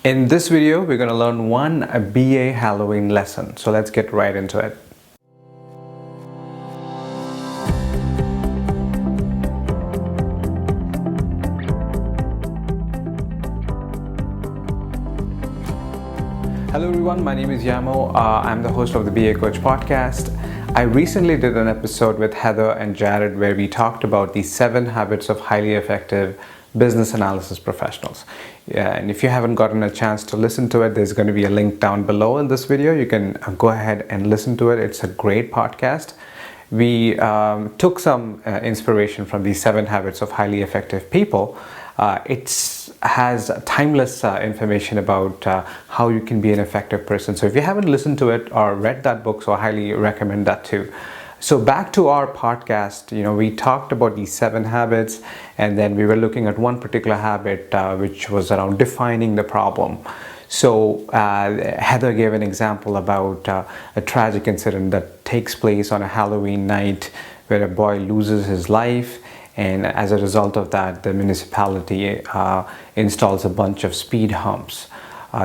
In this video, we're going to learn one BA Halloween lesson. So let's get right into it. Hello everyone, my name is Yamo. I'm the host of the BA Coach podcast. I recently did an episode with Heather and Jared where we talked about the 7 habits of highly effective business analysis professionals. Yeah, and if you haven't gotten a chance to listen to it, there's going to be a link down below in this video. You can go ahead and listen to it. It's a great podcast. We took some inspiration from these 7 habits of highly effective people. It has timeless information about how you can be an effective person. So if you haven't listened to it or read that book, so I highly recommend that too. So back to our podcast, we talked about these 7 habits, and then we were looking at one particular habit, which was around defining the problem. So Heather gave an example about a tragic incident that takes place on a Halloween night where a boy loses his life, and as a result of that, the municipality installs a bunch of speed humps,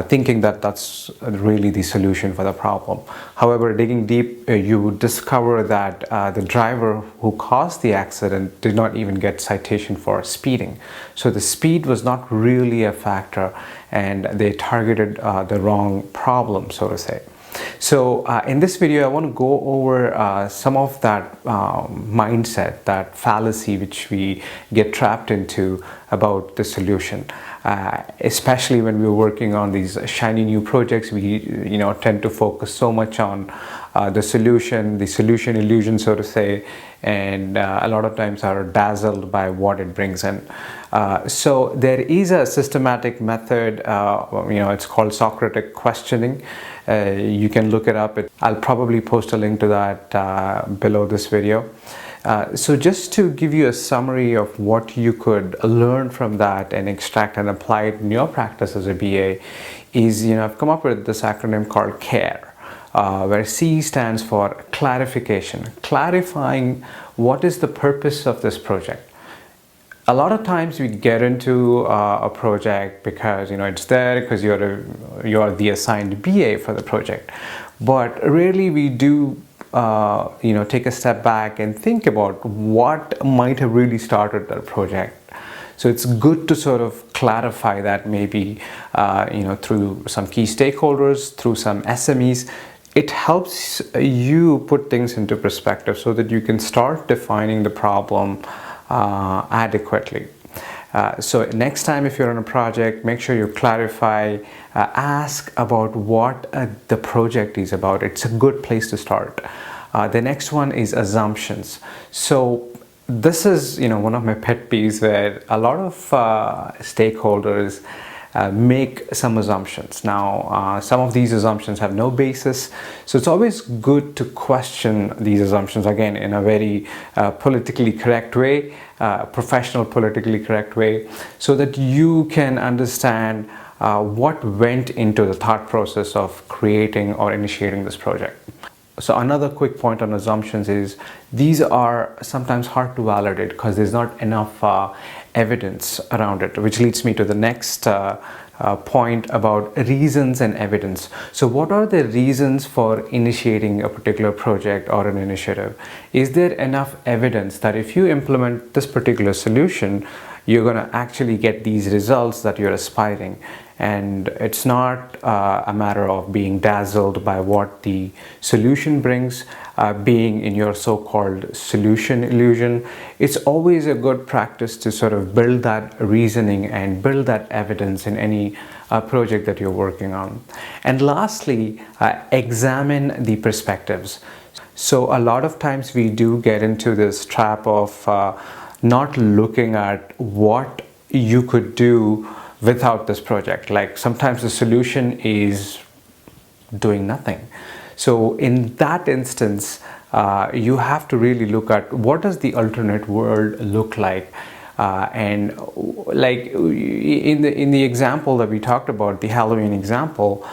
thinking that that's really the solution for the problem. However, digging deep, you discover that the driver who caused the accident did not even get citation for speeding. So the speed was not really a factor, and they targeted the wrong problem, so to say. So in this video, I want to go over some of that mindset, that fallacy which we get trapped into about the solution. Especially when we're working on these shiny new projects, we tend to focus so much on the solution illusion, so to say, and a lot of times are dazzled by what it brings in. So there is a systematic method, it's called Socratic questioning. You can look it up. I'll probably post a link to that below this video. So just to give you a summary of what you could learn from that and extract and apply it in your practice as a BA is, I've come up with this acronym called CARE, where C stands for clarification, clarifying what is the purpose of this project. A lot of times we get into a project because it's there because you're the assigned BA for the project, but rarely we do take a step back and think about what might have really started that project. So it's good to sort of clarify that, maybe through some key stakeholders, through some SMEs. It helps you put things into perspective so that you can start defining the problem adequately. So next time if you're on a project, make sure you clarify, ask about what the project is about. It's a good place to start. The next one is assumptions. So this is one of my pet peeves, where a lot of stakeholders make some assumptions. Now some of these assumptions have no basis, so it's always good to question these assumptions, again in a very politically correct way, professional politically correct way, so that you can understand what went into the thought process of creating or initiating this project. So another quick point on assumptions is these are sometimes hard to validate because there's not enough evidence around it, which leads me to the next point about reasons and evidence. So what are the reasons for initiating a particular project or an initiative? Is there enough evidence that if you implement this particular solution, you're going to actually get these results that you're aspiring? And it's not a matter of being dazzled by what the solution brings, being in your so-called solution illusion. It's always a good practice to sort of build that reasoning and build that evidence in any project that you're working on. And lastly, examine the perspectives. So a lot of times we do get into this trap of not looking at what you could do without this project. Like sometimes the solution is doing nothing. So in that instance, you have to really look at what does the alternate world look like. And like in the example that we talked about, the Halloween example,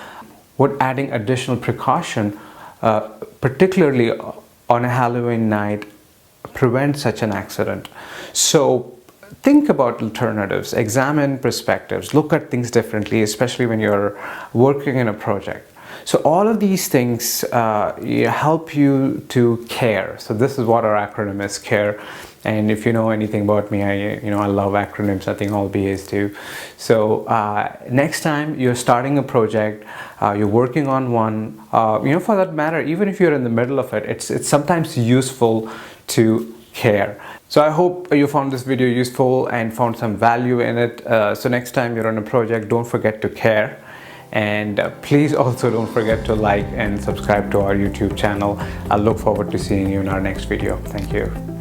would adding additional precaution, particularly on a Halloween night, prevent such an accident? So think about alternatives, examine perspectives, look at things differently, especially when you're working in a project. So all of these things help you to care. So this is what our acronym is, CARE. And if you know anything about me, I love acronyms. I think all BAs do. So next time you're starting a project, you're working on one, for that matter, even if you're in the middle of it, it's sometimes useful to care. So I hope you found this video useful and found some value in it. So next time you're on a project, don't forget to care. And please also don't forget to like and subscribe to our YouTube channel. I look forward to seeing you in our next video. Thank you.